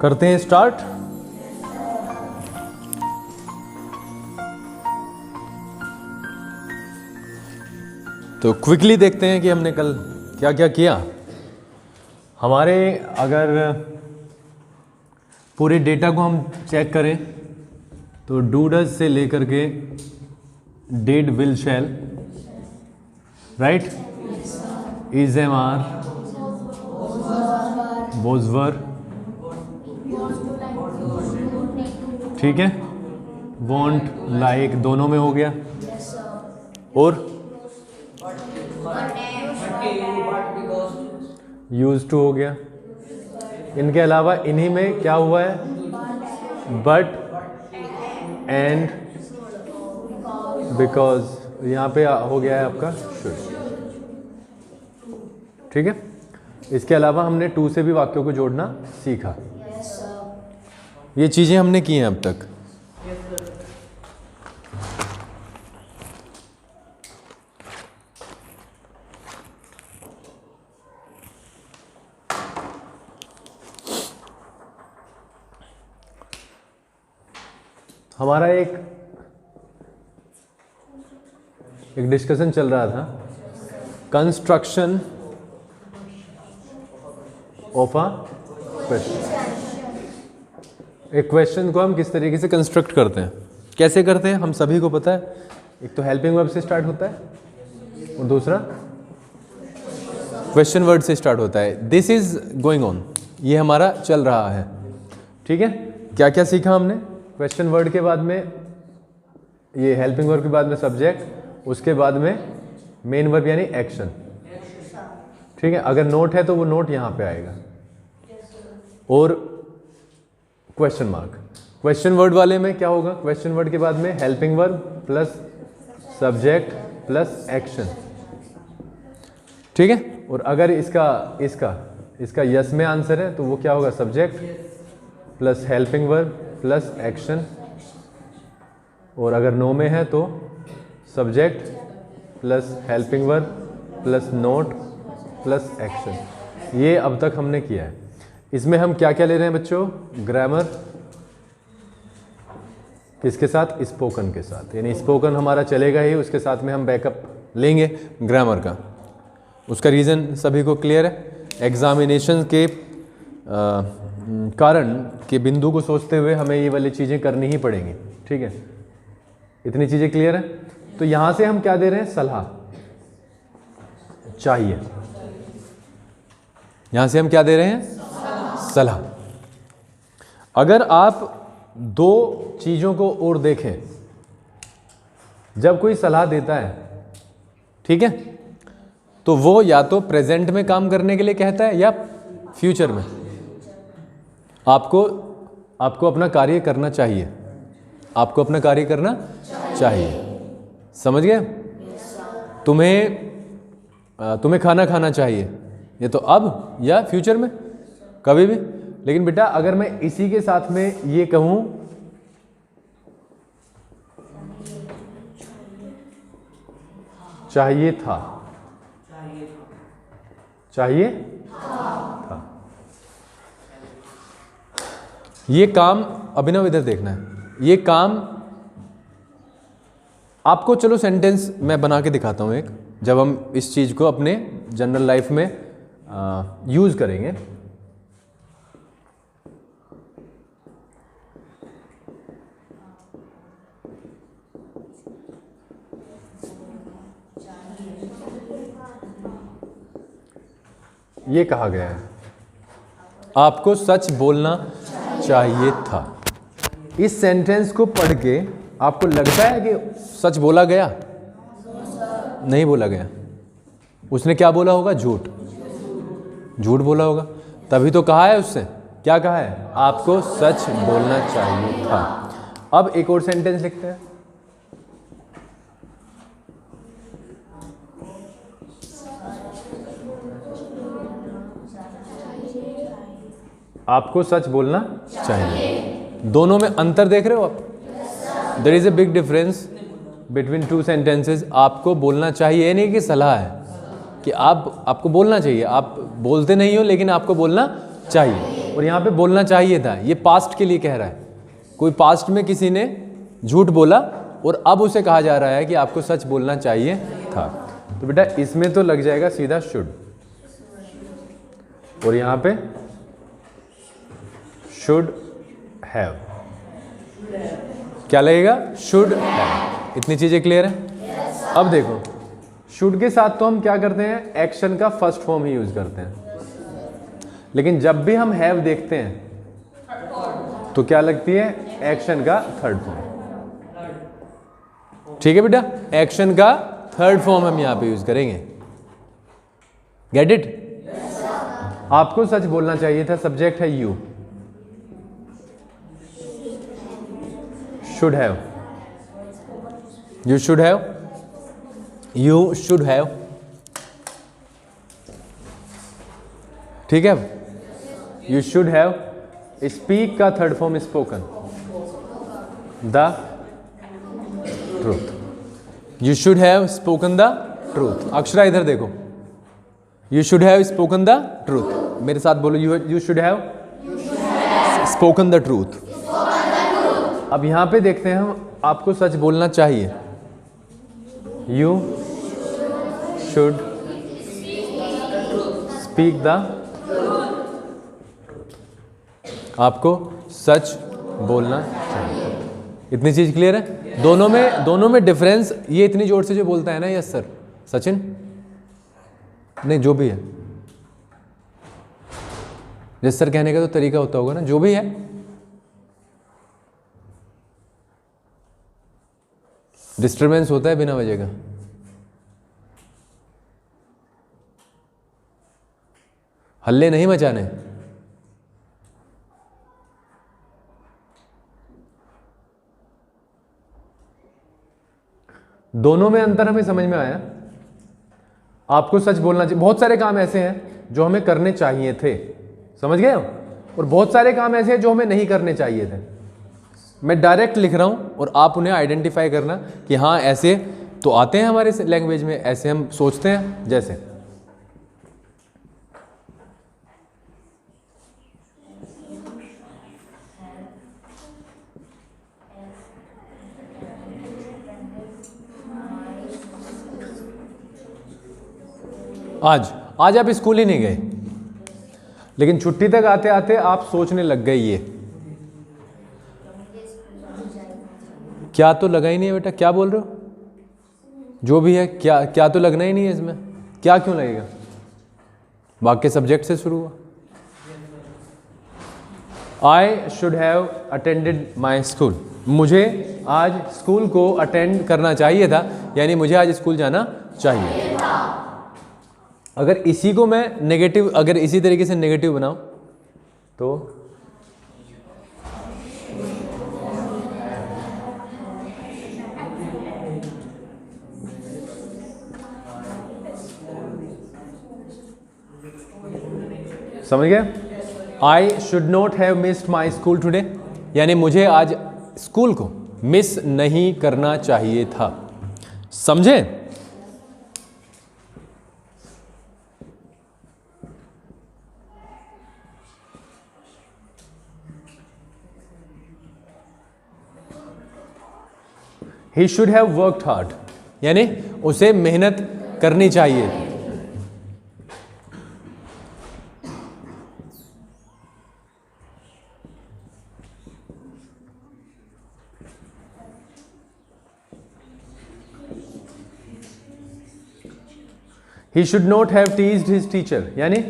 करते हैं स्टार्ट। तो क्विकली देखते हैं कि हमने कल क्या क्या किया। हमारे अगर पूरे डेटा को हम चेक करें तो डू डज से लेकर के did will shall, right, is am are, was were, ठीक है, वॉन्ट लाइक दोनों में हो गया, और यूज टू हो गया। इनके अलावा इन्हीं में क्या हुआ है, बट, एंड, बिकॉज, यहाँ पे हो गया है आपका शुड, ठीक है। इसके अलावा हमने टू से भी वाक्यों को जोड़ना सीखा। ये चीजें हमने की हैं अब तक। हमारा एक डिस्कशन चल रहा था, कंस्ट्रक्शन ऑफ अ क्वेश्चन। एक क्वेश्चन को हम किस तरीके से कंस्ट्रक्ट करते हैं, कैसे करते हैं, हम सभी को पता है। एक तो हेल्पिंग वर्ब से स्टार्ट होता है और दूसरा क्वेश्चन वर्ड से स्टार्ट होता है। दिस इज गोइंग ऑन, ये हमारा चल रहा है, ठीक है। क्या क्या सीखा हमने, क्वेश्चन वर्ड के बाद में ये हेल्पिंग वर्ब के बाद में सब्जेक्ट, उसके बाद में मेन वर्ब यानी एक्शन, ठीक है। अगर नोट है तो वो नोट यहाँ पे आएगा, और क्वेश्चन मार्क। क्वेश्चन वर्ड वाले में क्या होगा, क्वेश्चन वर्ड के बाद में helping verb plus subject plus action, ठीक है। और अगर इसका यस में आंसर है तो वो क्या होगा, subject plus helping verb plus action, और अगर नो में है तो subject plus helping verb plus note plus action. ये अब तक हमने किया है। इसमें हम क्या क्या ले रहे हैं बच्चों, ग्रामर किसके साथ, स्पोकन के साथ, यानी स्पोकन हमारा चलेगा ही, उसके साथ में हम बैकअप लेंगे ग्रामर का। उसका रीज़न सभी को क्लियर है। एग्जामिनेशन के कारण के बिंदु को सोचते हुए हमें ये वाली चीज़ें करनी ही पड़ेंगी, ठीक है। इतनी चीज़ें क्लियर है। तो यहाँ से हम क्या दे रहे हैं, सलाह चाहिए। यहाँ से हम क्या दे रहे हैं, सलाह। अगर आप दो चीज़ों को और देखें, जब कोई सलाह देता है, ठीक है, तो वो या तो प्रेजेंट में काम करने के लिए कहता है या फ्यूचर में। आपको अपना कार्य करना चाहिए, आपको अपना कार्य करना चाहिए, समझ गए। तुम्हें खाना खाना चाहिए, ये तो अब या फ्यूचर में, कभी भी। लेकिन बेटा अगर मैं इसी के साथ में ये कहूं, चाहिए था, चाहिए था, ये काम, अभिनव इधर देखना है, ये काम आपको, चलो सेंटेंस मैं बना के दिखाता हूं एक, जब हम इस चीज को अपने जनरल लाइफ में यूज करेंगे। ये कहा गया है, आपको सच बोलना चाहिए था। इस सेंटेंस को पढ़ के आपको लगता है कि सच बोला गया? नहीं बोला गया। उसने क्या बोला होगा? झूठ, झूठ बोला होगा, तभी तो कहा है उससे। क्या कहा है? आपको सच बोलना चाहिए था। अब एक और सेंटेंस लिखते हैं। आपको सच बोलना चाहिए। दोनों में अंतर देख रहे हो आप? There is a big difference between two sentences. आपको बोलना चाहिए नहीं कि सलाह है कि आपको बोलना चाहिए, आप बोलते नहीं हो लेकिन आपको बोलना चाहिए। और यहाँ पे बोलना चाहिए था, ये पास्ट के लिए कह रहा है। कोई पास्ट में किसी ने झूठ बोला और अब उसे कहा जा रहा है कि आपको सच बोलना चाहिए था। तो बेटा इसमें तो लग जाएगा सीधा शुड, और यहाँ पे शुड हैव, क्या लगेगा? Should have. इतनी चीजें क्लियर है? अब देखो, शुड के साथ तो हम क्या करते हैं, एक्शन का फर्स्ट फॉर्म ही यूज करते हैं, लेकिन जब भी हम हैव देखते हैं तो क्या लगती है, एक्शन का थर्ड फॉर्म। ठीक है बेटा, एक्शन का थर्ड फॉर्म हम यहां पे यूज करेंगे। Get it? आपको सच बोलना चाहिए था, सब्जेक्ट है you, should have, you should have, you should have. ठीक है, यू शुड हैव। स्पीक का third form spoken, the truth. You should have spoken the truth. Akshara इधर देखो, you should have spoken the truth. मेरे साथ बोलो, you should have spoken the truth. अब यहां पे देखते हैं हम, आपको सच बोलना चाहिए, यू शुड स्पीक द, आपको सच बोलना चाहिए। इतनी चीज क्लियर है? दोनों में डिफरेंस, ये इतनी जोर से जो बोलता है ना, यस सर, सचिन नहीं, जो भी है, यस सर कहने का तो तरीका होता होगा ना, जो भी है, डिस्टरबेंस होता है बिना वजह का। हल्ले नहीं मचाने। दोनों में अंतर हमें समझ में आया। आपको सच बोलना चाहिए। बहुत सारे काम ऐसे हैं जो हमें करने चाहिए थे, समझ गए हो, और बहुत सारे काम ऐसे हैं जो हमें नहीं करने चाहिए थे। मैं डायरेक्ट लिख रहा हूं और आप उन्हें आइडेंटिफाई करना कि हाँ ऐसे तो आते हैं हमारे लैंग्वेज में, ऐसे हम सोचते हैं। जैसे आज आप स्कूल ही नहीं गए, लेकिन छुट्टी तक आते आते आप सोचने लग गए, ये क्या तो लगा ही नहीं है बेटा, क्या बोल रहे हो, जो भी है, क्या तो लगना ही नहीं है इसमें, क्या क्यों लगेगा, वाक्य सब्जेक्ट से शुरू हुआ। I should have attended my school, मुझे आज स्कूल को अटेंड करना चाहिए था, यानी मुझे आज स्कूल जाना चाहिए। अगर इसी को मैं नेगेटिव, अगर इसी तरीके से नेगेटिव बनाऊं तो समझ गए? आई should not have missed my school today, यानी मुझे आज स्कूल को मिस नहीं करना चाहिए था। समझे? He should have worked hard, यानी उसे मेहनत करनी चाहिए। He should not have teased his teacher, यानी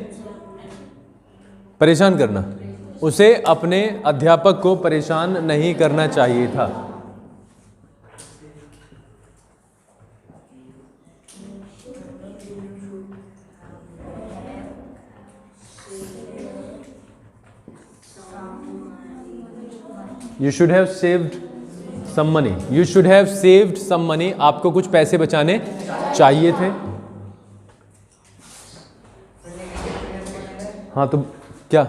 परेशान करना, उसे अपने अध्यापक को परेशान नहीं करना चाहिए था। You should have saved some money. You should have saved some money. आपको कुछ पैसे बचाने चाहिए थे। हाँ तो क्या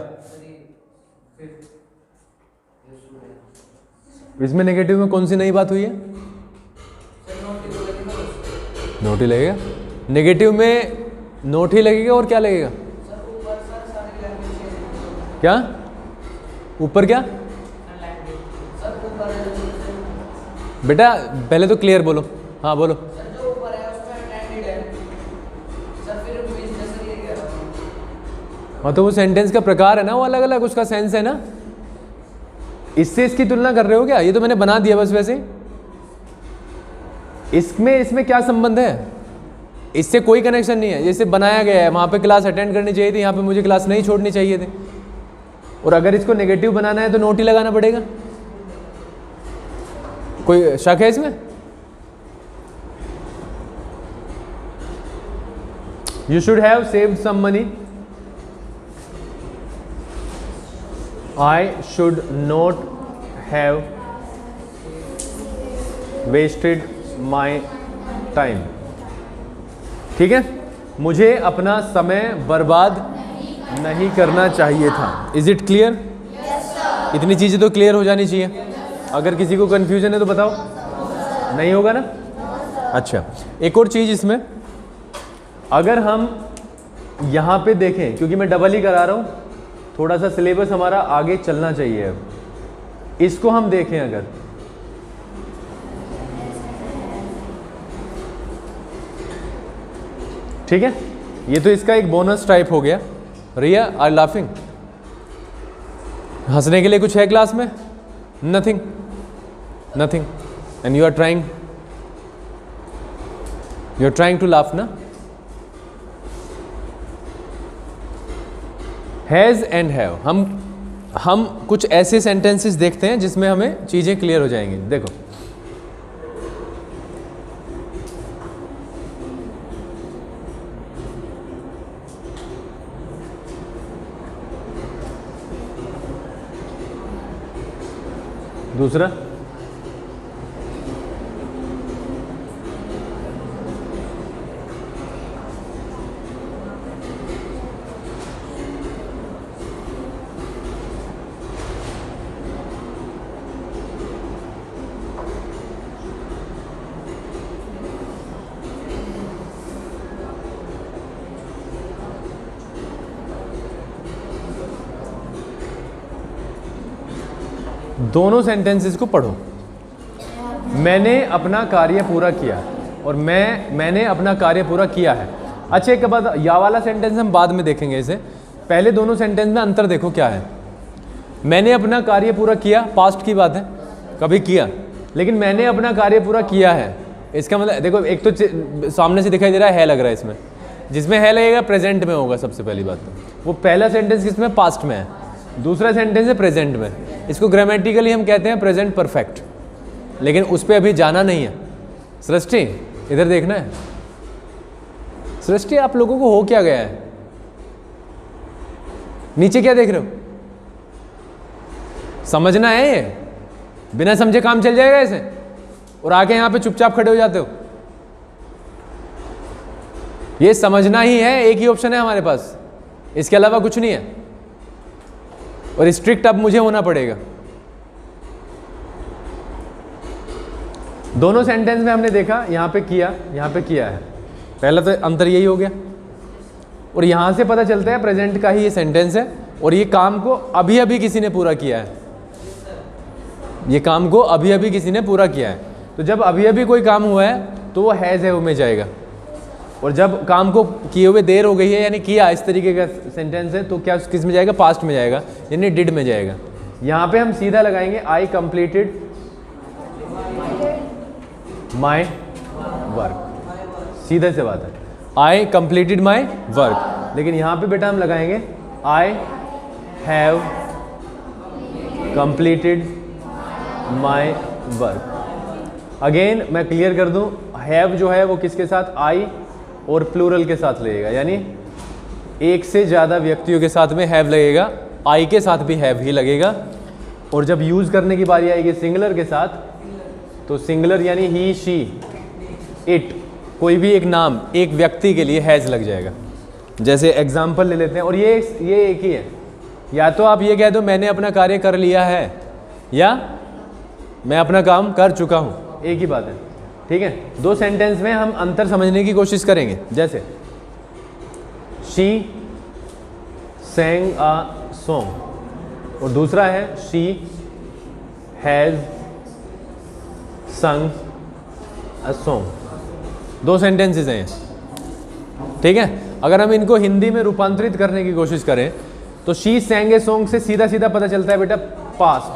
इसमें नेगेटिव में कौन सी नई बात हुई है? नोट ही लगेगा। नेगेटिव में नोट ही लगेगा और क्या लगेगा? क्या ऊपर क्या बेटा, पहले तो क्लियर बोलो। हाँ बोलो। हाँ तो वो सेंटेंस का प्रकार है ना, वो अलग अलग उसका सेंस है ना। इससे इसकी तुलना कर रहे हो क्या? ये तो मैंने बना दिया बस वैसे। इसमें क्या संबंध है? इससे कोई कनेक्शन नहीं है, जैसे बनाया गया है। वहाँ पे क्लास अटेंड करनी चाहिए थी, यहाँ पे मुझे क्लास नहीं छोड़नी चाहिए थी। और अगर इसको नेगेटिव बनाना है तो नोट ही लगाना पड़ेगा। कोई शक है इसमें? You should have saved some money. I should not have wasted my time. ठीक है, मुझे अपना समय बर्बाद नहीं करना चाहिए था। Is it clear? इतनी चीज़ें तो क्लियर हो जानी चाहिए। अगर किसी को कन्फ्यूजन है तो बताओ। नहीं होगा ना? अच्छा, एक और चीज़ इसमें, अगर हम यहाँ पे देखें, क्योंकि मैं डबल ही करा रहा हूँ, थोड़ा सा सिलेबस हमारा आगे चलना चाहिए। अब इसको हम देखें अगर, ठीक है, ये तो इसका एक बोनस टाइप हो गया। रिया आर लाफिंग, हंसने के लिए कुछ है क्लास में? Nothing, nothing, and you are trying to laugh ना। हैज़ एंड हैव, हम कुछ ऐसे सेंटेंसेस देखते हैं जिसमें हमें चीज़ें क्लियर हो जाएंगी। देखो, दूसरा, दोनों सेंटेंसेस को पढ़ो। मैंने अपना कार्य पूरा किया और मैंने अपना कार्य पूरा किया है। अच्छा, एक बात, या वाला सेंटेंस हम बाद में देखेंगे इसे, पहले दोनों सेंटेंस में अंतर देखो क्या है। मैंने अपना कार्य पूरा किया, पास्ट की बात है, कभी किया, लेकिन मैंने अपना कार्य पूरा किया है, इसका मतलब देखो, एक तो सामने से दिखाई दे रहा है लग रहा है इसमें, जिसमें है लगेगा प्रेजेंट में होगा। सबसे पहली बात तो वो पहला सेंटेंस किसमें? पास्ट में है। दूसरा सेंटेंस है प्रेजेंट में। इसको ग्रामेटिकली हम कहते हैं प्रेजेंट परफेक्ट, लेकिन उस पर अभी जाना नहीं है। सृष्टि इधर देखना है। सृष्टि, आप लोगों को हो क्या गया है? नीचे क्या देख रहे हो? समझना है ये, बिना समझे काम चल जाएगा ऐसे, और आके यहां पे चुपचाप खड़े हो जाते हो। ये समझना ही है, एक ही ऑप्शन है हमारे पास, इसके अलावा कुछ नहीं है। और स्ट्रिक्ट अब मुझे होना पड़ेगा। दोनों सेंटेंस में हमने देखा, यहां पे किया, यहां पे किया है। पहला तो अंतर यही हो गया, और यहां से पता चलता है प्रेजेंट का ही ये सेंटेंस है, और ये काम को अभी अभी किसी ने पूरा किया है। ये काम को अभी अभी किसी ने पूरा किया है। तो जब अभी अभी कोई काम हुआ है तो वो हैज़ है में जाएगा, और जब काम को किए हुए देर हो गई है, यानी किया, इस तरीके का सेंटेंस है, तो क्या किस में जाएगा? पास्ट में जाएगा, यानी डिड में जाएगा। यहाँ पे हम सीधा लगाएंगे आई कंप्लीटेड माई वर्क। सीधा से बात है, आई कंप्लीटेड माई वर्क। लेकिन यहाँ पे बेटा हम लगाएंगे I have completed my work. Again मैं क्लियर कर दूं, हैव जो है वो किसके साथ? आई और प्लूरल के साथ लगेगा, यानी एक से ज़्यादा व्यक्तियों के साथ में हैव लगेगा, आई के साथ भी हैव ही लगेगा। और जब यूज़ करने की बारी आएगी सिंगुलर के साथ, तो सिंगुलर यानी ही, शी, इट, कोई भी एक नाम, एक व्यक्ति के लिए हैज़ लग जाएगा। जैसे एग्जाम्पल ले लेते हैं, और ये एक ही है। या तो आप ये कह दो मैंने अपना कार्य कर लिया है, या मैं अपना काम कर चुका हूँ, एक ही बात है। ठीक है, दो सेंटेंस में हम अंतर समझने की कोशिश करेंगे। जैसे शी sang a song, और दूसरा है शी हैज़ संग अ सॉन्ग। दो सेंटेंसेस हैं, ठीक है। अगर हम इनको हिंदी में रूपांतरित करने की कोशिश करें तो शी सैंग ए सॉन्ग से सीधा सीधा पता चलता है बेटा पास्ट,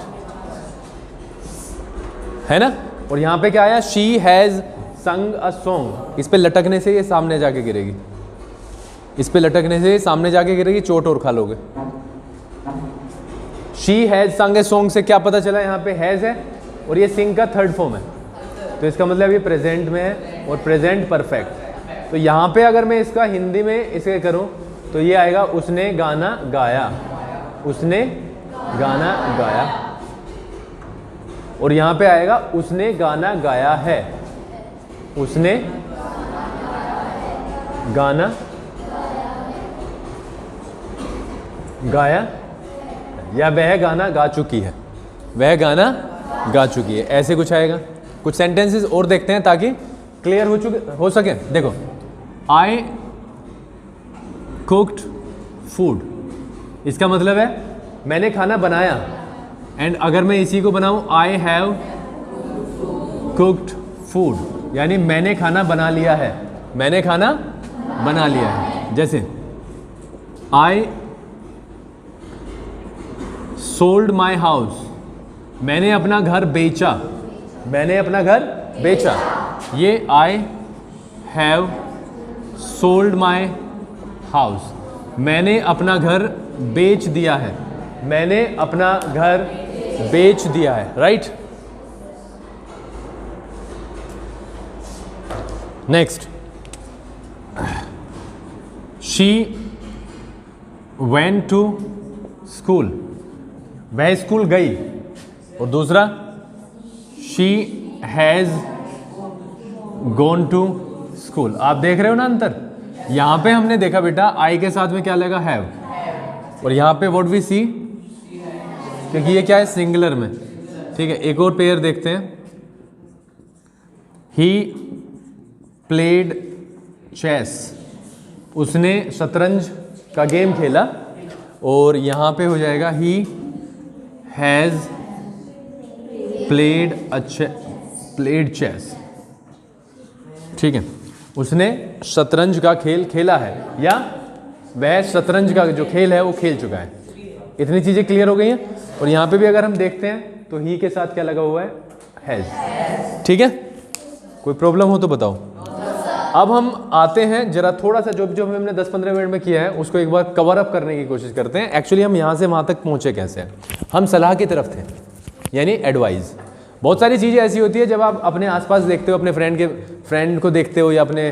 है ना। और यहां पे क्या आया, शी हैज संग अ सॉन्ग। इस पे लटकने से ये सामने जाके गिरेगी, इस पे लटकने से सामने जाके गिरेगी, चोट और खा लोगे। शी हैज संग ए सॉन्ग से क्या पता चला, यहाँ पे हैज है और ये सिंग का थर्ड फॉर्म है, तो इसका मतलब ये प्रेजेंट में है और प्रेजेंट परफेक्ट। तो यहाँ पे अगर मैं इसका हिंदी में इसे करूँ तो ये आएगा उसने गाना गाया, उसने गाना गाया। और यहाँ पे आएगा उसने गाना गाया है, उसने गाना गाया, या वह गाना गा चुकी है, वह गाना गा चुकी है, ऐसे कुछ आएगा। कुछ सेंटेंसेस और देखते हैं ताकि क्लियर हो सके। देखो, आई कुक्ड फूड, इसका मतलब है मैंने खाना बनाया। एंड अगर मैं इसी को बनाऊं, आई हैव कुक्ड फूड, यानी मैंने खाना बना लिया है, मैंने खाना बना लिया है। जैसे आई सोल्ड माई हाउस, मैंने अपना घर बेचा, मैंने अपना घर बेचा। ये I have sold my house, मैंने अपना घर बेच दिया है, मैंने अपना घर बेच दिया है, right. Next, she went to school, वह स्कूल गई। और दूसरा, she has gone to school. आप देख रहे हो ना अंतर, यहां पे हमने देखा बेटा आई के साथ में क्या लगा, हैव, और यहां पे व्हाट वी सी, क्योंकि ये क्या है, सिंगुलर में, ठीक है। एक और पेयर देखते हैं, ही प्लेड चेस, उसने शतरंज का गेम खेला। और यहां पे हो जाएगा ही हैज प्लेड चेस, ठीक है। उसने शतरंज का खेल खेला है, या वह शतरंज का जो खेल है वो खेल चुका है। इतनी चीजें क्लियर हो गई हैं। और यहाँ पे भी अगर हम देखते हैं तो ही के साथ क्या लगा हुआ है, हैज, ठीक है। कोई प्रॉब्लम हो तो बताओ। अब हम आते हैं जरा थोड़ा सा जो हमने 10-15 मिनट में किया है उसको एक बार कवर अप करने की कोशिश करते हैं। एक्चुअली हम यहाँ से वहाँ तक पहुँचे कैसे हैं। हम सलाह की तरफ थे, यानी एडवाइस। बहुत सारी चीज़ें ऐसी होती है जब आप अपने आसपास देखते हो, अपने फ्रेंड को देखते हो, या अपने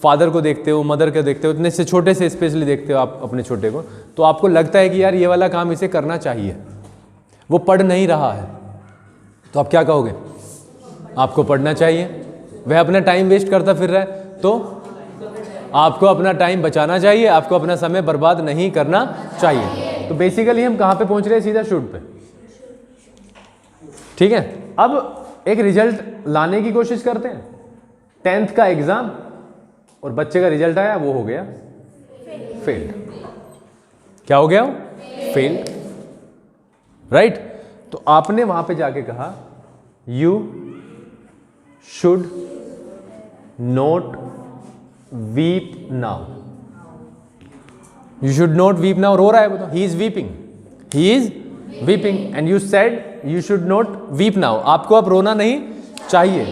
फादर को देखते हो, मदर को देखते हो, इतने से छोटे से स्पेशली देखते हो आप अपने छोटे को, तो आपको लगता है कि यार ये वाला काम इसे करना चाहिए। वो पढ़ नहीं रहा है तो आप क्या कहोगे, आपको पढ़ना चाहिए। वह अपना टाइम वेस्ट करता फिर रहा है तो आपको अपना टाइम बचाना चाहिए, आपको अपना समय बर्बाद नहीं करना चाहिए। तो बेसिकली हम कहाँ पे पहुँच रहे हैं, सीधा शुड पे, ठीक है। अब एक रिजल्ट लाने की कोशिश करते हैं। 10th का एग्जाम और बच्चे का रिजल्ट आया, वो हो गया फेल्ड। क्या हो गया, फेल्ड, राइट। तो आपने वहां पे जाके कहा you should not weep now, you should not weep now. रो रहा है बताओ, he is weeping, he is weeping, and you said you should not weep now. आपको अब रोना नहीं चाहिए।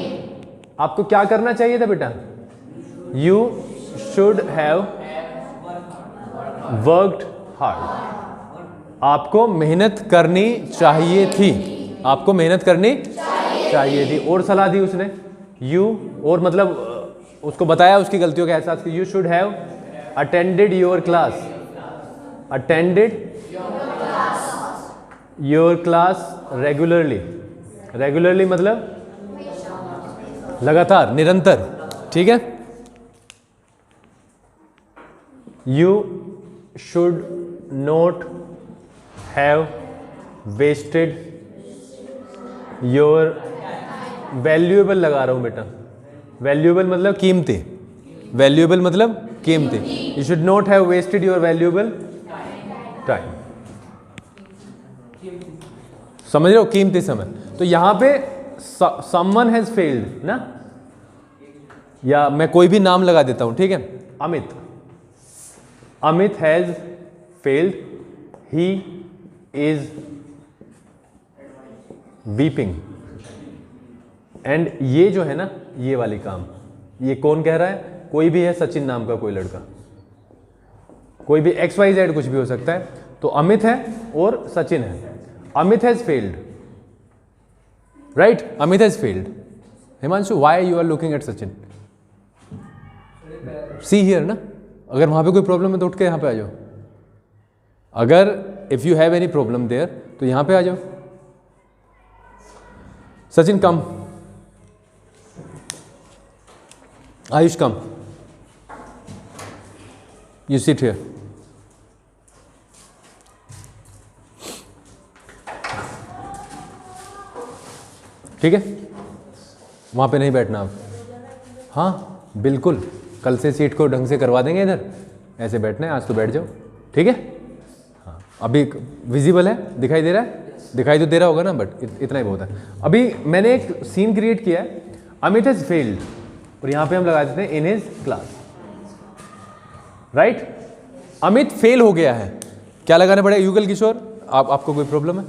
आपको क्या करना चाहिए था बेटा, you should have worked hard. आपको मेहनत करनी चाहिए थी, आपको मेहनत करनी चाहिए थी। और सलाह दी उसने, यू, और मतलब उसको बताया उसकी गलतियों का एहसास कि you should have attended your class, attended your class regularly. Regularly मतलब लगातार, निरंतर, ठीक है। You should not have wasted your, valuable लगा रहा हूं बेटा, वैल्यूएबल मतलब कीमती, वैल्यूएबल मतलब कीमती। You should not have wasted your valuable time. समझ रहे हो, कीमती समय। तो यहां पे समवन हैज फेल्ड ना, या मैं कोई भी नाम लगा देता हूं, ठीक है, Amit, Amit has failed, he is weeping. And ये जो है ना, ये वाली काम, ये कौन कह रहा है? कोई भी है, सचिन नाम का कोई लड़का, कोई भी XYZ कुछ भी हो सकता है। तो अमित है और सचिन है। Amit has failed, right, Amit has failed. Himanshu, why you are looking at Sachin? See here ना, अगर वहां पे कोई प्रॉब्लम है तो उठ के यहां पे आ जाओ। अगर if you have any problem there तो यहां पे आ जाओ। Sachin come, Ayush come, you sit here. ठीक है, वहां पे नहीं बैठना आप। हाँ बिल्कुल, कल से सीट को ढंग से करवा देंगे, इधर ऐसे बैठना है, आज तो बैठ जाओ, ठीक है। हाँ अभी विजिबल है, दिखाई दे रहा है? दिखाई तो दे रहा होगा ना, बट इतना ही बहुत है। अभी मैंने एक सीन क्रिएट किया है, अमित हैज फेल्ड, और यहां पे हम लगा देते हैं in his class, right. Amit fail हो गया है, क्या लगाना पड़ेगा? युगल किशोर, आपको कोई प्रॉब्लम है?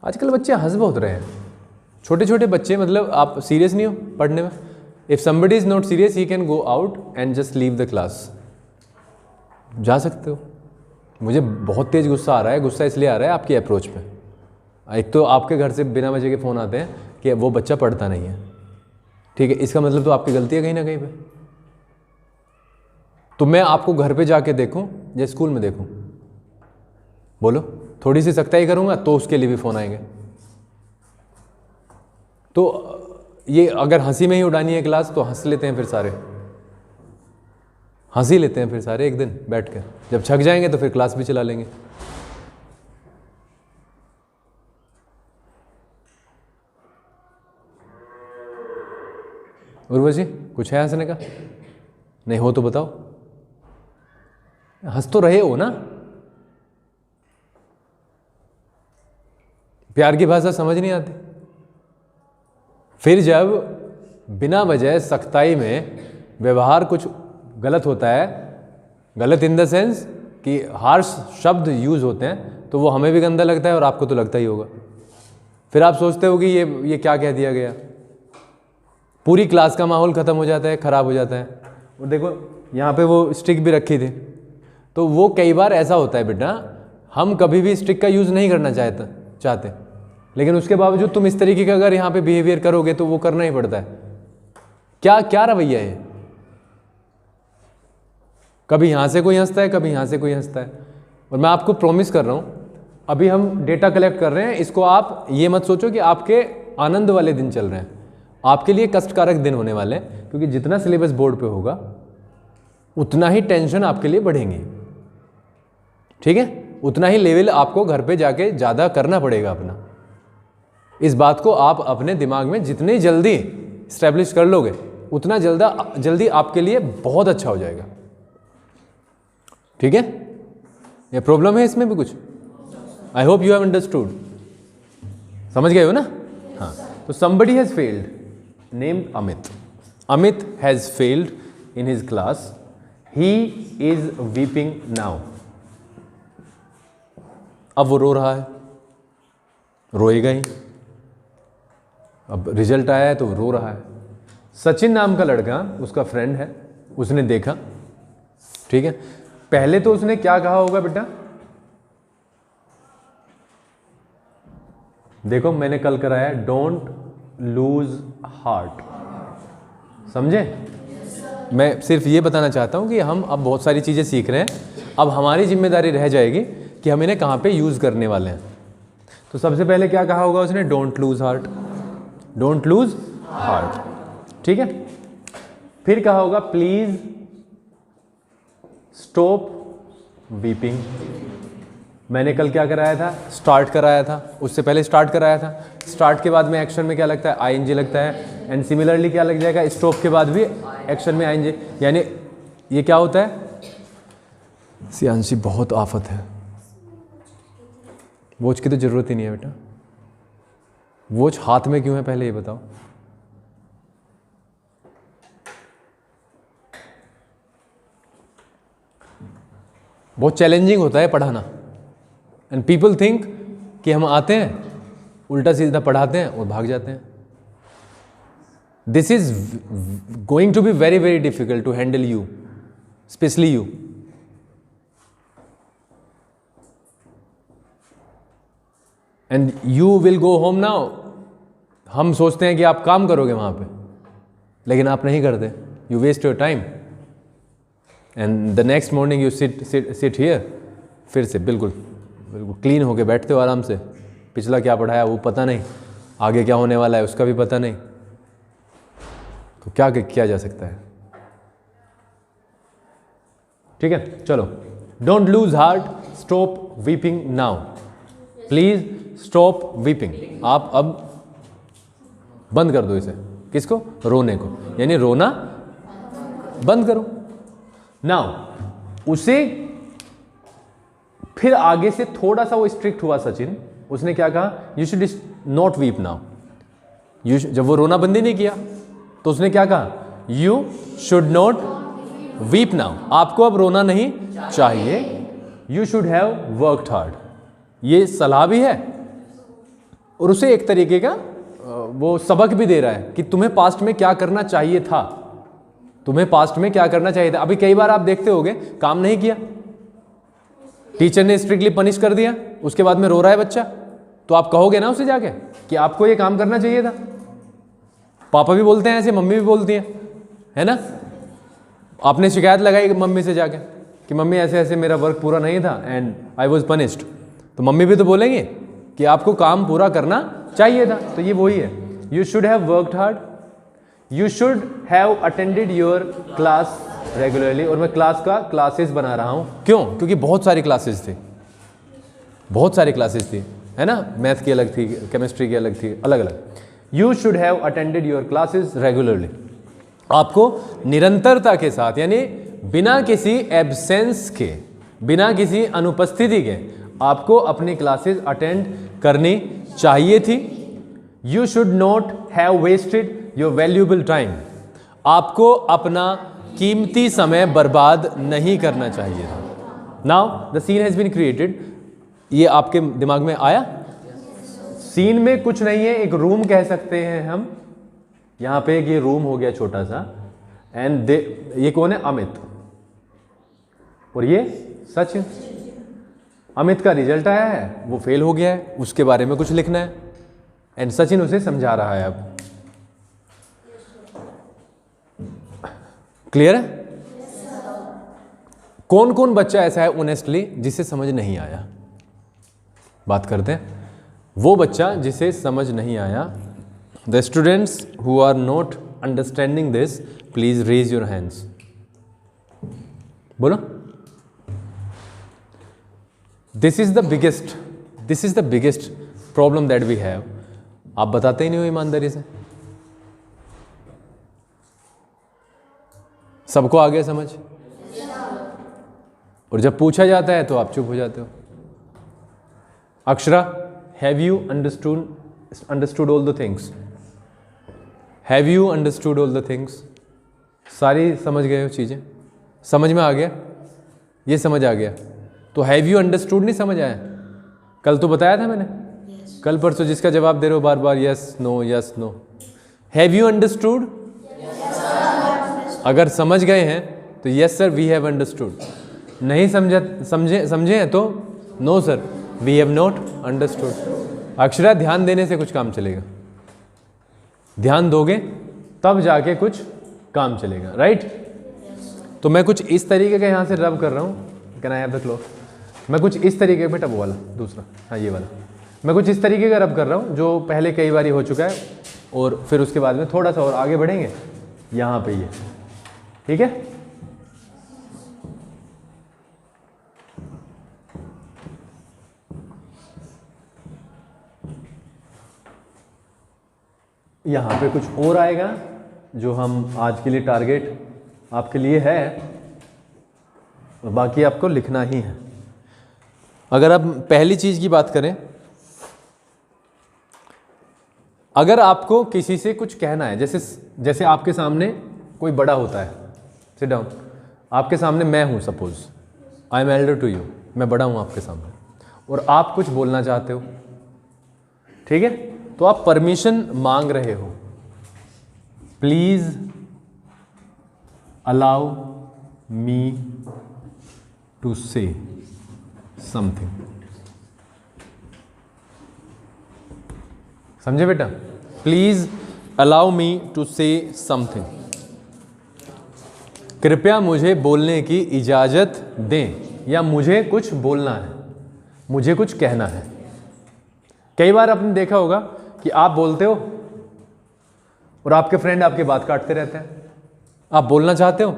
आजकल बच्चे हंस बहुत रहे हैं, छोटे छोटे बच्चे, मतलब आप सीरियस नहीं हो पढ़ने में? If somebody is not serious he can go out and just leave the class, जा सकते हो। मुझे बहुत तेज गुस्सा आ रहा है, गुस्सा इसलिए आ रहा है आपकी अप्रोच पे। एक तो आपके घर से बिना वजह के फ़ोन आते हैं कि वो बच्चा पढ़ता नहीं है, ठीक है, इसका मतलब तो आपकी गलती है कहीं ना कहीं पे। तो मैं आपको घर पे जाके देखूं या स्कूल में देखूं? बोलो, थोड़ी सी सख्ताई करूंगा तो उसके लिए भी फ़ोन आएंगे। तो ये अगर हंसी में ही उड़ानी है क्लास तो हंस लेते हैं फिर सारे, हंसी लेते हैं फिर सारे एक दिन बैठ कर, जब छक जाएंगे तो फिर क्लास भी चला लेंगे। उर्वशी, कुछ है हंसने का? नहीं हो तो बताओ, हंस तो रहे हो ना। प्यार की भाषा समझ नहीं आती। फिर जब बिना वजह सख्ताई में व्यवहार कुछ गलत होता है, गलत इन द सेंस कि हार्श शब्द यूज होते हैं, तो वो हमें भी गंदा लगता है और आपको तो लगता ही होगा। फिर आप सोचते हो कि ये क्या कह दिया गया, पूरी क्लास का माहौल ख़त्म हो जाता है, ख़राब हो जाता है। और देखो यहाँ पे वो स्टिक भी रखी थी, तो वो कई बार ऐसा होता है बेटा, हम कभी भी स्टिक का यूज़ नहीं करना चाहते, लेकिन उसके बावजूद तुम इस तरीके का अगर यहाँ पे बिहेवियर करोगे तो वो करना ही पड़ता है। क्या रवैया है? कभी यहाँ से कोई हंसता है, कभी यहाँ से कोई हंसता है। और मैं आपको प्रॉमिस कर रहा हूँ, अभी हम डेटा कलेक्ट कर रहे हैं, इसको आप ये मत सोचो कि आपके आनंद वाले दिन चल रहे हैं, आपके लिए कष्टकारक दिन होने वाले हैं, क्योंकि जितना सिलेबस बोर्ड पे होगा उतना ही टेंशन आपके लिए बढ़ेंगी, ठीक है, उतना ही लेवल आपको घर पे जाके ज़्यादा करना पड़ेगा अपना। इस बात को आप अपने दिमाग में जितनी जल्दी इस्टेब्लिश कर लोगे उतना जल्दी आपके लिए बहुत अच्छा हो जाएगा, ठीक है। ये प्रॉब्लम है इसमें भी कुछ? I hope you have understood, समझ गए हो ना? हाँ, तो somebody has failed named Amit. Amit has failed in his class. He is weeping now. अब वो रो रहा है, रोएगा ही, अब रिजल्ट आया है तो रो रहा है। सचिन नाम का लड़का, उसका फ्रेंड है, उसने देखा, ठीक है। पहले तो उसने क्या कहा होगा बेटा? देखो मैंने कल कराया, डोंट लूज हार्ट, समझे? मैं सिर्फ ये बताना चाहता हूं कि हम अब बहुत सारी चीज़ें सीख रहे हैं, अब हमारी जिम्मेदारी रह जाएगी कि हम इन्हें कहाँ पे यूज़ करने वाले हैं। तो सबसे पहले क्या कहा होगा उसने? Don't lose heart, don't lose heart, ठीक है। फिर कहा होगा प्लीज स्टॉप वीपिंग। मैंने कल क्या कराया था? स्टार्ट कराया था, उससे पहले स्टार्ट कराया था। स्टार्ट के बाद में एक्शन में क्या लगता है? आईएनजी लगता है। एंड सिमिलरली क्या लग जाएगा? स्टॉप के बाद भी एक्शन में आईएनजी, यानी ये क्या होता है? सियांशी बहुत आफत है, वॉच की तो ज़रूरत ही नहीं है बेटा। वॉच हाथ में क्यों है पहले ये बताओ। बहुत चैलेंजिंग होता है पढ़ाना, एंड पीपल थिंक कि हम आते हैं उल्टा सीधा पढ़ाते हैं और भाग जाते हैं। This is going to be very very difficult to handle you, specially you. And you will go home now. हम सोचते हैं कि आप काम करोगे वहां पे, लेकिन आप नहीं करते। You waste your time and the next morning you sit here, फिर से बिल्कुल बिल्कुल क्लीन होके बैठते हो आराम से। पिछला क्या पढ़ाया वो पता नहीं, आगे क्या होने वाला है उसका भी पता नहीं, तो क्या किया जा सकता है। ठीक है, चलो। Don't lose heart, stop weeping now, please stop weeping. आप अब बंद कर दो इसे। किसको? रोने को, यानी रोना बंद करो। नाउ उसे फिर आगे से थोड़ा सा वो स्ट्रिक्ट हुआ सचिन। उसने क्या कहा? You should not weep now. जब वो रोना बंद ही नहीं किया तो उसने क्या कहा? You should not weep now. आपको अब रोना नहीं चाहिए। You should have worked hard. ये सलाह भी है और उसे एक तरीके का वो सबक भी दे रहा है कि तुम्हें पास्ट में क्या करना चाहिए था, तुम्हें पास्ट में क्या करना चाहिए था। अभी कई बार आप देखते होगे काम नहीं किया, टीचर ने स्ट्रिक्टली पनिश कर दिया, उसके बाद में रो रहा है बच्चा, तो आप कहोगे ना उसे जाके कि आपको ये काम करना चाहिए था। पापा भी बोलते हैं ऐसे, मम्मी भी बोलती हैं, है ना। आपने शिकायत लगाई मम्मी से जाके कि मम्मी ऐसे ऐसे मेरा वर्क पूरा नहीं था एंड आई वॉज पनिश्ड, तो मम्मी भी तो बोलेंगे कि आपको काम पूरा करना चाहिए था। तो ये वही है, you should have worked hard, you should have attended your class regularly. और मैं क्लासेस बना रहा हूँ, क्यों? क्योंकि बहुत सारी क्लासेस थी, बहुत सारी क्लासेस थी, है ना। मैथ की अलग थी, केमिस्ट्री की अलग थी, अलग अलग। You should have attended your classes regularly. आपको निरंतरता के साथ, यानी बिना किसी एब्सेंस के, बिना किसी अनुपस्थिति के आपको अपनी क्लासेस अटेंड करनी चाहिए थी। You should not have wasted your valuable time. आपको अपना कीमती समय बर्बाद नहीं करना चाहिए था। Now the scene has been created. ये आपके दिमाग में आया? सीन में कुछ नहीं है, एक रूम कह सकते हैं हम। यहां पे एक ये रूम हो गया छोटा सा, एंड ये कौन है? अमित, और ये सचिन। अमित का रिजल्ट आया है, वो फेल हो गया है, उसके बारे में कुछ लिखना है, एंड सचिन उसे समझा रहा है। अब क्लियर है? कौन कौन बच्चा ऐसा है ऑनेस्टली जिसे समझ नहीं आया? बात करते हैं। वो बच्चा जिसे समझ नहीं आया, the students who are not understanding this, please raise your hands. बोलो। This is the biggest problem that we have. आप बताते ही नहीं हो ईमानदारी से। सबको आ गया समझ? और जब पूछा जाता है तो आप चुप हो जाते हो। Akshara, have you understood all the things? Have you understood all the things? सारी समझ गए हो चीजें? समझ में आ गया? ये समझ आ गया तो हैव यू अंडरस्टूड नहीं समझ आया? कल तो बताया था मैंने, कल परसों, जिसका जवाब दे रहे हो बार बार yes no yes no. Have you understood? अगर समझ गए हैं तो yes sir we have understood. नहीं समझे हैं तो no sir we have not understood. Akshara, ध्यान देने से कुछ काम चलेगा। ध्यान दोगे तब जाके कुछ काम चलेगा, राइट? तो मैं कुछ इस तरीके का यहाँ से रब कर रहा हूँ। Can I have the cloth? मैं कुछ इस तरीके का, बेटा वो वाला दूसरा, हाँ ये वाला, मैं कुछ इस तरीके का रब कर रहा हूँ जो पहले कई बार हो चुका है, और फिर उसके बाद में थोड़ा सा और आगे बढ़ेंगे यहाँ पे ये, ठीक है? यहाँ पे कुछ और आएगा जो हम आज के लिए टारगेट आपके लिए है, बाकी आपको लिखना ही है। अगर आप पहली चीज़ की बात करें, अगर आपको किसी से कुछ कहना है, जैसे आपके सामने कोई बड़ा होता है, सिट डाउन, आपके सामने मैं हूँ, suppose I am elder to you, मैं बड़ा हूँ आपके सामने, और आप कुछ बोलना चाहते हो, ठीक है, तो आप परमिशन मांग रहे हो, please allow me to say something. समझे बेटा? Please allow me to say something, कृपया मुझे बोलने की इजाज़त दें, या मुझे कुछ बोलना है, मुझे कुछ कहना है। कई बार आपने देखा होगा कि आप बोलते हो और आपके फ्रेंड आपकी बात काटते रहते हैं, आप बोलना चाहते हो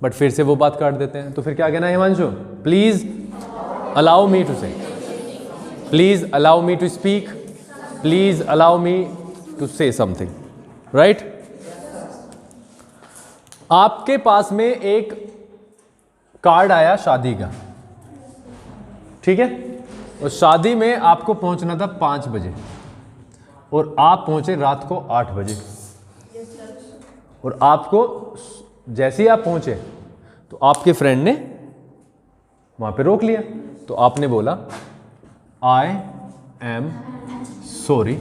बट फिर से वो बात काट देते हैं, तो फिर क्या कहना है Himanshu? Please allow me to say, please allow me to speak, please allow me to say something, right? आपके पास में एक कार्ड आया शादी का, ठीक है, और शादी में आपको पहुंचना था 5 बजे और आप पहुंचे रात को 8 बजे, और आपको जैसे ही आप पहुंचे तो आपके फ्रेंड ने वहां पे रोक लिया, तो आपने बोला I am sorry,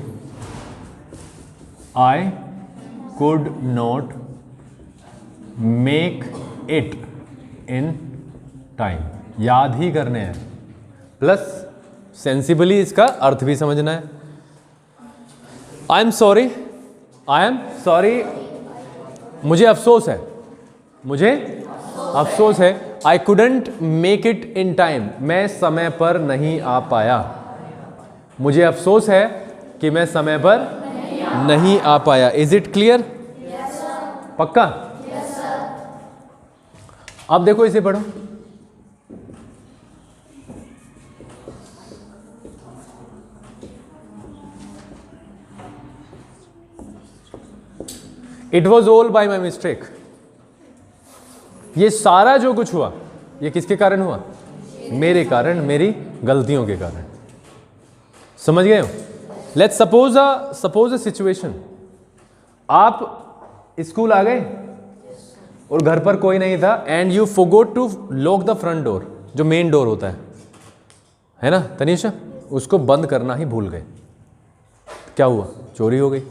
I could not make it in time. याद ही करने हैं, प्लस सेंसिबली इसका अर्थ भी समझना है। I am sorry, I am sorry, मुझे अफसोस है, मुझे अफसोस है, I couldn't make it in time, मैं समय पर नहीं आ पाया, मुझे अफसोस है कि मैं समय पर नहीं आ पाया। Is it clear? पक्का? अब देखो इसे पढ़ो, it was all bye my mistake. ये सारा जो कुछ हुआ ये किसके कारण हुआ? मेरे कारण, मेरी गलतियों के कारण। समझ गए हो? लेट्स सपोज अ सिचुएशन, आप स्कूल आ गए और घर पर कोई नहीं था, and you forgot to lock the front door, जो मेन डोर होता है ना तनीषा, उसको बंद करना ही भूल गए। क्या हुआ? चोरी हो गई।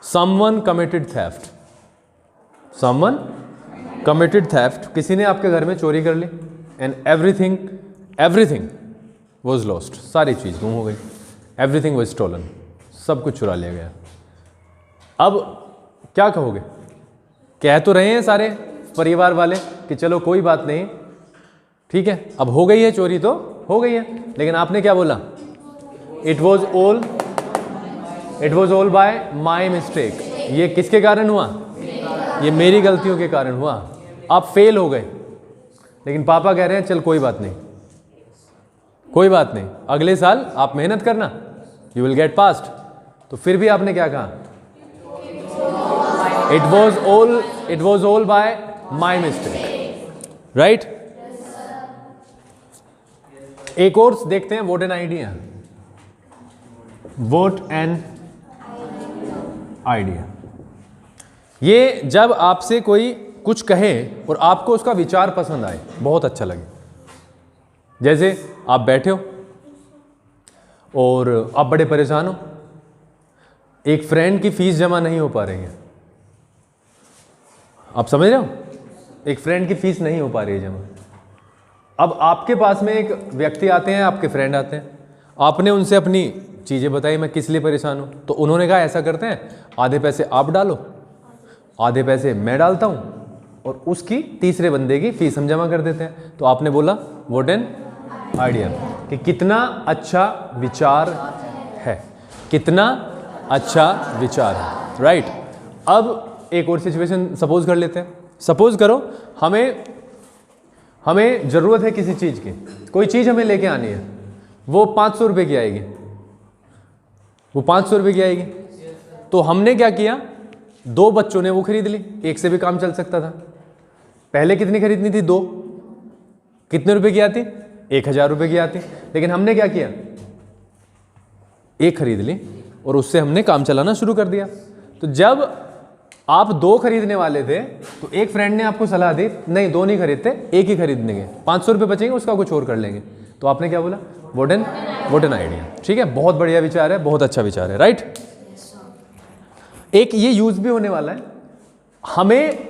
Someone committed theft, someone committed theft, किसी ने आपके घर में चोरी कर ली, एंड एवरीथिंग वॉज लॉस्ट, सारी चीज गुम हो गई, एवरीथिंग वॉज स्टोलन, सब कुछ चुरा लिया गया। अब क्या कहोगे? कह तो रहे हैं सारे परिवार वाले कि चलो कोई बात नहीं, ठीक है, अब हो गई है चोरी तो हो गई है, लेकिन आपने क्या बोला? It was all bye my mistake. ये किसके कारण हुआ? ये मेरी गलतियों के कारण हुआ। आप फेल हो गए, लेकिन पापा कह रहे हैं चल कोई बात नहीं, कोई बात नहीं, अगले साल आप मेहनत करना, यू विल गेट पास्ट। तो फिर भी आपने क्या कहा? It was all bye my mistake, right? एक और देखते हैं, vote an idea, vote an idea. ये जब आपसे कोई कुछ कहे और आपको उसका विचार पसंद आए, बहुत अच्छा लगे। जैसे आप बैठे हो और आप बड़े परेशान हो, एक फ्रेंड की फीस जमा नहीं हो पा रही है, आप समझ रहे हो? एक फ्रेंड की फीस नहीं हो पा रही है जमा। अब आपके पास में एक व्यक्ति आते हैं, आपके फ्रेंड आते हैं, आपने उनसे अपनी चीज़ें बताई, मैं किस लिए परेशान हूँ, तो उन्होंने कहा ऐसा करते हैं, आधे पैसे आप डालो, आधे पैसे मैं डालता हूँ, और उसकी तीसरे बंदे की फीस हम जमा कर देते हैं। तो आपने बोला वोट एन आइडिया, कि कितना अच्छा विचार है, कितना अच्छा विचार है, राइट? अब एक और सिचुएशन सपोज कर लेते हैं। सपोज करो हमें ज़रूरत है किसी चीज़ की, कोई चीज़ हमें लेके आनी है, वो 500 रुपये की आएगी, वो 500 रुपये की आएगी। तो हमने क्या किया, 2 बच्चों ने वो खरीद ली, एक से भी काम चल सकता था। पहले कितनी खरीदनी थी? 2, कितने रुपए की आती? 1000 रुपये की आती, लेकिन हमने क्या किया, एक खरीद ली और उससे हमने काम चलाना शुरू कर दिया। तो जब आप 2 खरीदने वाले थे तो एक फ्रेंड ने आपको सलाह दी नहीं 2 नहीं खरीदते, एक ही खरीद लेंगे, 500 रुपये बचेंगे, उसका कुछ और कर लेंगे। तो आपने क्या बोला, व्हाट एन आइडिया। ठीक है, बहुत बढ़िया विचार है, बहुत अच्छा विचार है, राइट। एक ये यूज भी होने वाला है, हमें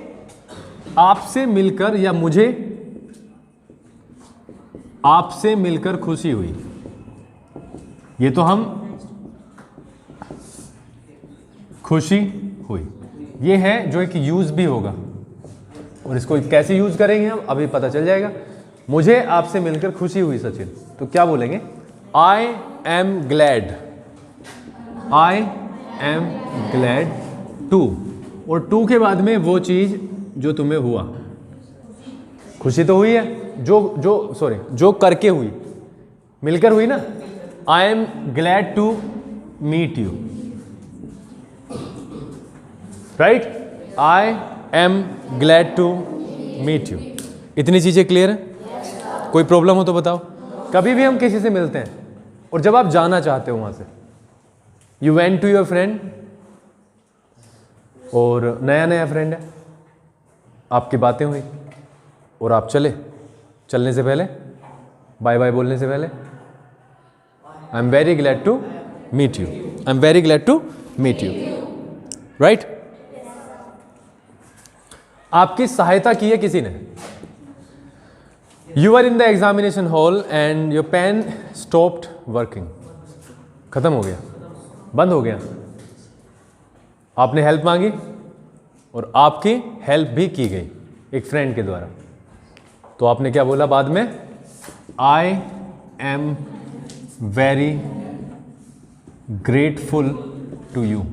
आपसे मिलकर या मुझे आपसे मिलकर खुशी हुई, ये तो हम खुशी हुई, ये है जो एक यूज भी होगा, और इसको कैसे यूज करेंगे हम अभी पता चल जाएगा। मुझे आपसे मिलकर खुशी हुई सचिन, तो क्या बोलेंगे, I am glad, I am glad to, और टू के बाद में वो चीज जो तुम्हें हुआ, खुशी तो हुई है, जो करके हुई, मिलकर हुई ना। I am glad to meet you, right, I am glad to meet you. इतनी चीजें क्लियर है? कोई प्रॉब्लम हो तो बताओ। कभी भी हम किसी से मिलते हैं और जब आप जाना चाहते हो वहां से, you went to your friend, और नया नया फ्रेंड है, आपकी बातें हुई और आप चलने से पहले, बाय बाय बोलने से पहले, I am very glad to meet you, I am very glad to meet you, right. आपकी सहायता की है किसी ने, you are in the examination hall and your pen stopped working, खत्म हो गया, बंद हो गया, आपने हेल्प मांगी और आपकी हेल्प भी की गई एक फ्रेंड के द्वारा, तो आपने क्या बोला बाद में, I am very grateful to you,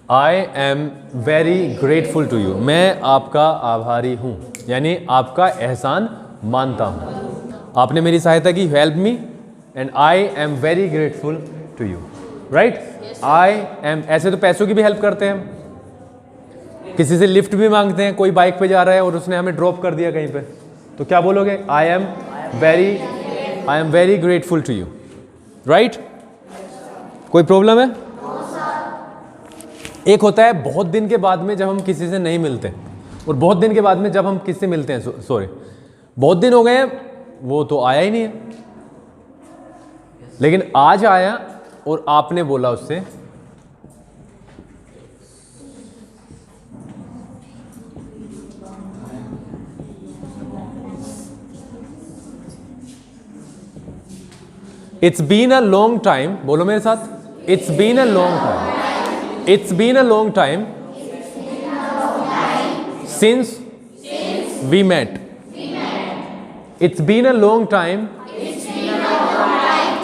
I am very grateful to you, मैं आपका आभारी हूं, यानी आपका एहसान मानता हूं, आपने मेरी सहायता की, help me and I am very grateful to you, right. I am, ऐसे तो पैसों की भी हेल्प करते हैं हम, किसी से लिफ्ट भी मांगते हैं, कोई बाइक पे जा रहा है और उसने हमें ड्रॉप कर दिया कहीं पे, तो क्या बोलोगे, I am very grateful to you, right. कोई प्रॉब्लम है? एक होता है बहुत दिन के बाद में जब हम किसी से नहीं मिलते, और बहुत दिन के बाद में जब हम किसी से मिलते हैं, सॉरी बहुत दिन हो गए हैं, वो तो आया ही नहीं है, लेकिन आज आया और आपने बोला उससे, it's been a long time, बोलो मेरे साथ, it's been a long time, it's been a long time since we met, it's been a long time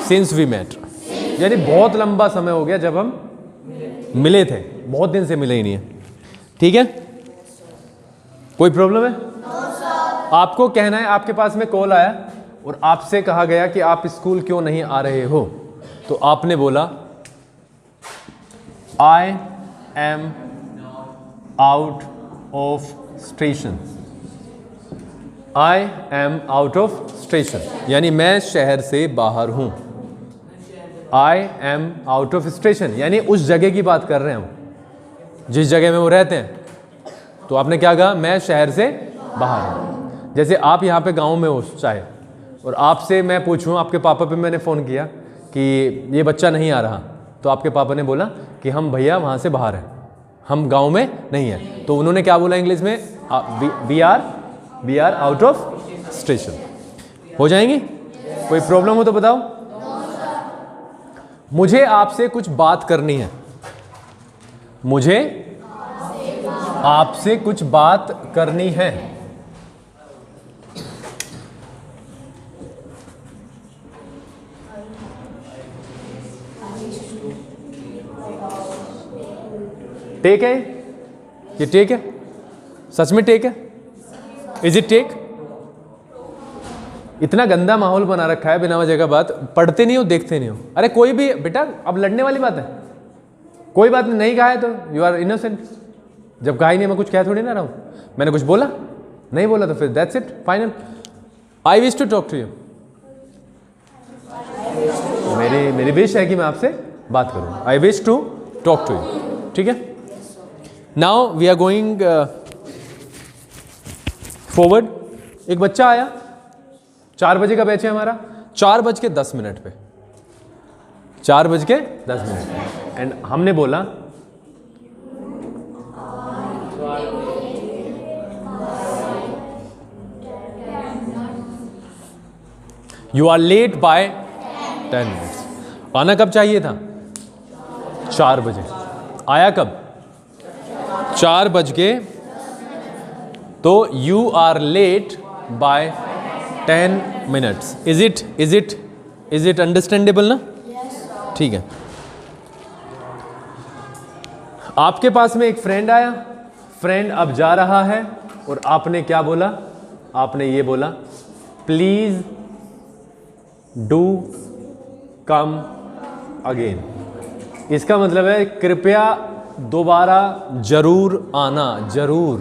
since we met, यानी बहुत लंबा समय हो गया जब हम मिले थे, बहुत दिन से मिले ही नहीं है, ठीक है। कोई प्रॉब्लम है? आपको कहना है, आपके पास में कॉल आया और आपसे कहा गया कि आप स्कूल क्यों नहीं आ रहे हो, तो आपने बोला I am out of station, I am out of station, यानी मैं शहर से बाहर हूं, I am out of station यानी उस जगह की बात कर रहे हैं हम जिस जगह में वो रहते हैं, तो आपने क्या कहा, मैं शहर से बाहर हूं। जैसे आप यहाँ पे गांव में हो चाहे, और आपसे मैं पूछूं, आपके पापा पे मैंने फ़ोन किया कि ये बच्चा नहीं आ रहा, तो आपके पापा ने बोला कि हम भैया वहाँ से बाहर हैं, हम गांव में नहीं हैं, तो उन्होंने क्या बोला इंग्लिश में, we are out of station. हो जाएंगी? कोई प्रॉब्लम हो तो बताओ। मुझे आपसे कुछ बात करनी है, मुझे आपसे कुछ बात करनी है, टेक है ये, टेक है, सच में टेक है, इज इट टेक? इतना गंदा माहौल बना रखा है बिना वजह का बात, पढ़ते नहीं हो, देखते नहीं हो। अरे कोई भी बेटा, अब लड़ने वाली बात है, कोई बात नहीं कहा है तो यू आर इनोसेंट, जब कहा ही नहीं, मैं कुछ कह थोड़ी ना रहा हूं, मैंने कुछ बोला नहीं बोला तो फिर that's it, final. I wish to talk to you, मेरी विश है कि मैं आपसे बात करूं। I wish to talk to you, ठीक है। Now we are going forward. एक बच्चा आया, 4 बजे का बैच है हमारा, 4:10 पे, 4:10 पे, एंड हमने बोला you are late by 10 minutes. आना कब चाहिए था? 4 बजे। आया कब? 4 बज के, तो you are late by 10 minutes. Is it understandable ना? ठीक है। आपके पास में एक फ्रेंड आया, फ्रेंड अब जा रहा है, और आपने क्या बोला? आपने ये बोला, प्लीज डू कम अगेन। इसका मतलब है कृपया दोबारा जरूर आना, जरूर।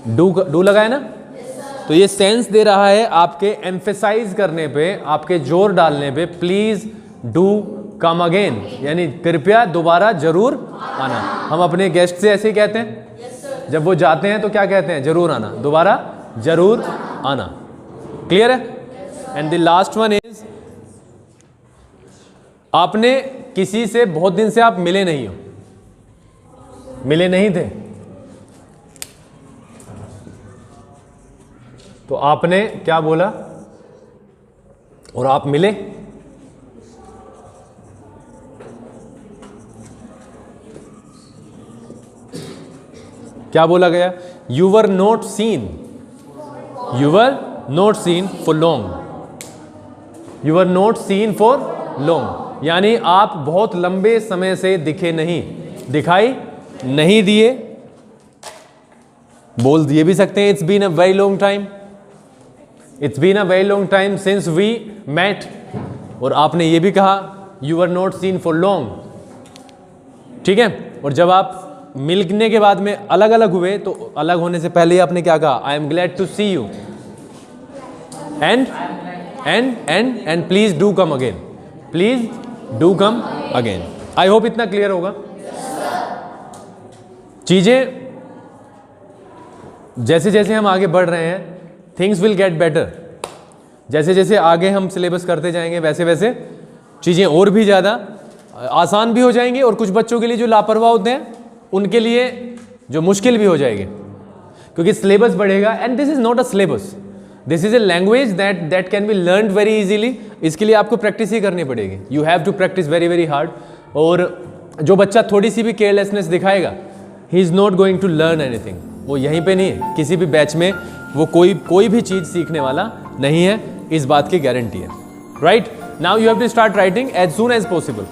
डू लगा है ना? तो ये सेंस दे रहा है आपके एम्फेसाइज करने पे, आपके जोर डालने पे, प्लीज डू कम अगेन, यानी कृपया दोबारा जरूर आना। हम अपने गेस्ट से ऐसे ही कहते हैं, जब वो जाते हैं तो क्या कहते हैं? जरूर आना, दोबारा जरूर आना। क्लियर है? And the last one is, आपने किसी से बहुत दिन से आप मिले नहीं हो, मिले नहीं थे, तो आपने क्या बोला? और आप मिले। क्या बोला गया? You were not seen, you were not seen for long, you were not seen for long, यानी आप बहुत लंबे समय से दिखे नहीं, दिखाई नहीं दिए। बोल दिए भी सकते हैं, it's been a very long time, it's been a very long time since we met. और आपने ये भी कहा, you are not seen for long, ठीक है। और जब आप मिलने के बाद में अलग अलग हुए, तो अलग होने से पहले ही आपने क्या कहा? I am glad to see you and please do come again, please do come again. I hope इतना क्लियर होगा। चीजें जैसे जैसे हम आगे बढ़ रहे हैं, थिंग्स विल गेट बेटर। जैसे जैसे आगे हम सिलेबस करते जाएंगे, वैसे वैसे चीज़ें और भी ज़्यादा आसान भी हो जाएंगी, और कुछ बच्चों के लिए जो लापरवाह होते हैं उनके लिए जो मुश्किल भी हो जाएगी, क्योंकि सिलेबस बढ़ेगा। And this is not a syllabus, this is a language that can be learn very easily. इसके लिए आपको प्रैक्टिस ही करनी पड़ेगी, you have to practice very very hard. और जो बच्चा थोड़ी सी भी केयरलेसनेस दिखाएगा, he is not going to learn anything. वो यहीं पे नहीं है, किसी भी बैच में वो कोई भी चीज़ सीखने वाला नहीं है, इस बात की गारंटी है। Right now you have to start writing as soon as possible.